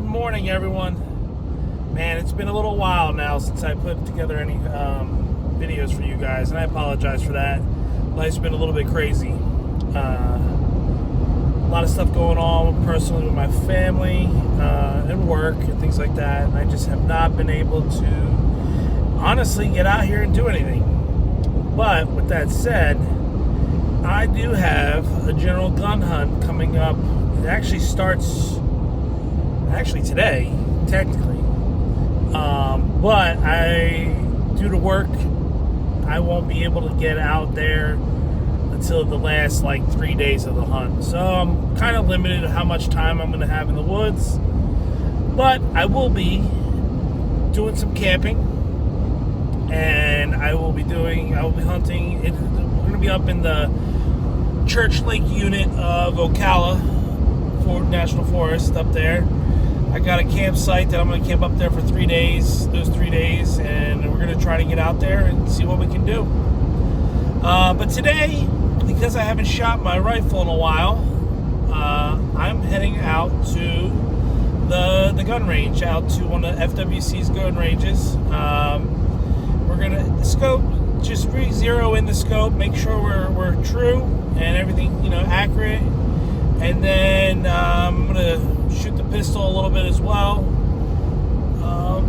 morning, everyone. Man, it's been a little while now since I put together any videos for you guys, and I apologize for that. Life's been a little bit crazy. A lot of stuff going on personally with my family and work and things like that, and I just have not been able to honestly get out here and do anything. But with that said, I do have a general gun hunt coming up. It actually starts today, technically. But due to work, I won't be able to get out there until the last 3 days of the hunt. So I'm kind of limited to how much time I'm going to have in the woods. But I will be doing some camping, and I will be hunting. We're going to be up in the Church Lake unit of Ocala National Forest up there. I got a campsite that I'm going to camp up there for 3 days, and we're going to try to get out there and see what we can do. But today, because I haven't shot my rifle in a while, I'm heading out to the gun range, out to one of FWC's gun ranges. We're going to just zero in the scope, make sure we're true and everything, accurate. And then I'm going to shoot the pistol a little bit as well.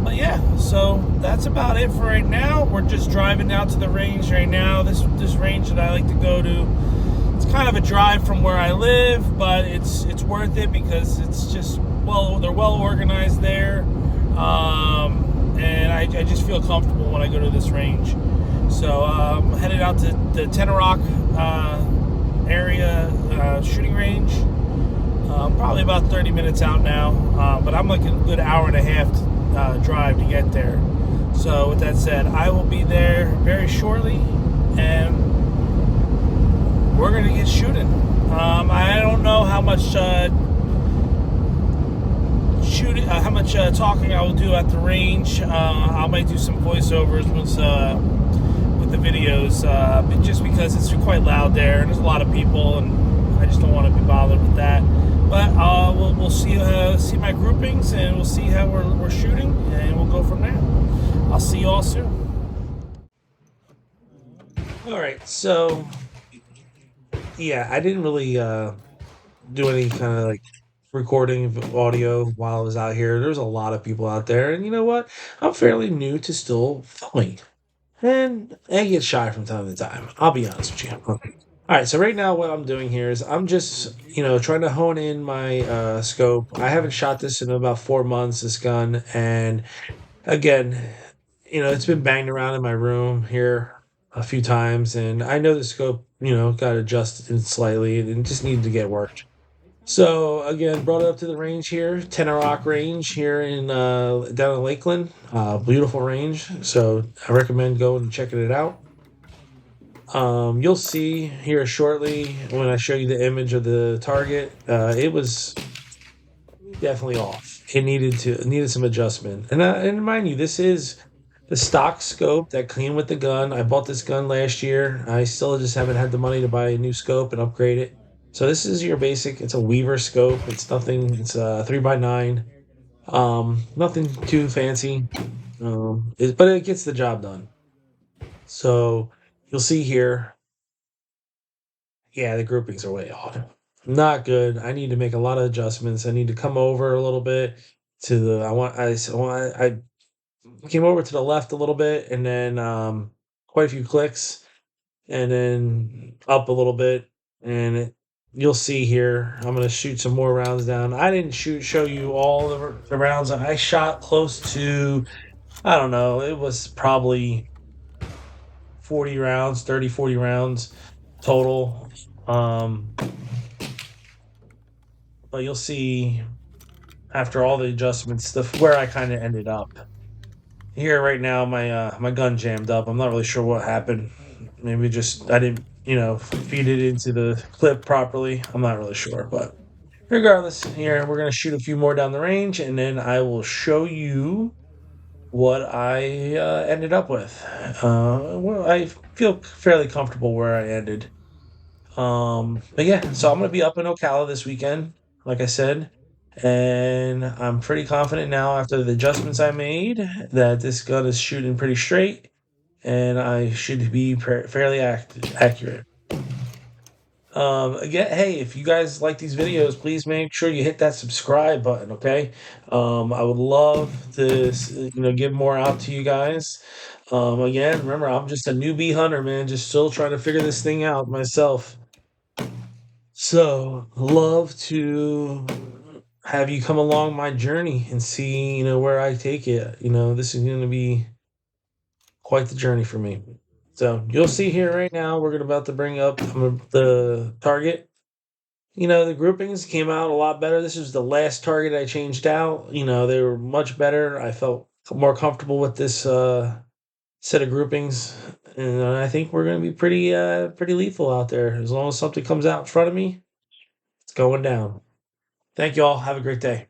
But yeah, so that's about it for right now. We're just driving out to the range right now. This range that I like to go to, it's kind of a drive from where I live, but it's worth it because it's just, they're well organized there. And I just feel comfortable when I go to this range. So I'm headed out to the Tenarock area shooting range. Probably about 30 minutes out now, but I'm like a good hour and a half drive to get there. So with that said, I will be there very shortly, and we're gonna get shooting. I don't know how much talking I will do at the range. I might do some voiceovers with the videos, just because it's quite loud there and there's a lot of people, and I just don't want to be bothered with that. But we'll see my groupings, and we'll see how we're shooting, and we'll go from there. I'll see you all soon. All right, so yeah, I didn't really do any kind of recording of audio while I was out here. There's a lot of people out there, and you know what? I'm fairly new to still filming, and I get shy from time to time. I'll be honest with you. All right, so right now what I'm doing here is I'm just, trying to hone in my scope. I haven't shot this in about 4 months, this gun, and again, it's been banged around in my room here a few times, and I know the scope, got adjusted slightly and just needed to get worked. So again, brought it up to the range here, Tenarock Range here in down in Lakeland. Beautiful range, so I recommend going and checking it out. You'll see here shortly when I show you the image of the target. It was definitely off. It needed some adjustment. And mind you, this is the stock scope that came with the gun. I bought this gun last year. I still just haven't had the money to buy a new scope and upgrade it. So this is your basic. It's a Weaver scope. It's nothing. It's a 3x9. Nothing too fancy. But it gets the job done. So you'll see here. Yeah, the groupings are way off. Not good. I need to make a lot of adjustments. I need to come over a little bit to the. I came over to the left a little bit, and then quite a few clicks, and then up a little bit, and you'll see here. I'm gonna shoot some more rounds down. I didn't show you all the rounds. I shot close to. I don't know. It was probably 40 rounds, 30, 40 rounds total. But you'll see after all the adjustments where I kind of ended up. Here right now, my gun jammed up. I'm not really sure what happened. Maybe just I didn't feed it into the clip properly. I'm not really sure, but regardless, here we're gonna shoot a few more down the range, and then I will show you what I ended up with. I feel fairly comfortable where I ended. But yeah, so I'm gonna be up in Ocala this weekend, like I said, And I'm pretty confident now after the adjustments I made that this gun is shooting pretty straight and I should be fairly accurate. Again, hey, if you guys like these videos, please make sure you hit that subscribe button, okay? I would love to, give more out to you guys. Again, remember, I'm just a newbie hunter, man, just still trying to figure this thing out myself. So, love to have you come along my journey and see, where I take it. This is going to be quite the journey for me. So, you'll see here right now, we're about to bring up the target. The groupings came out a lot better. This is the last target I changed out. They were much better. I felt more comfortable with this set of groupings, and I think we're going to be pretty lethal out there. As long as something comes out in front of me, it's going down. Thank you all. Have a great day.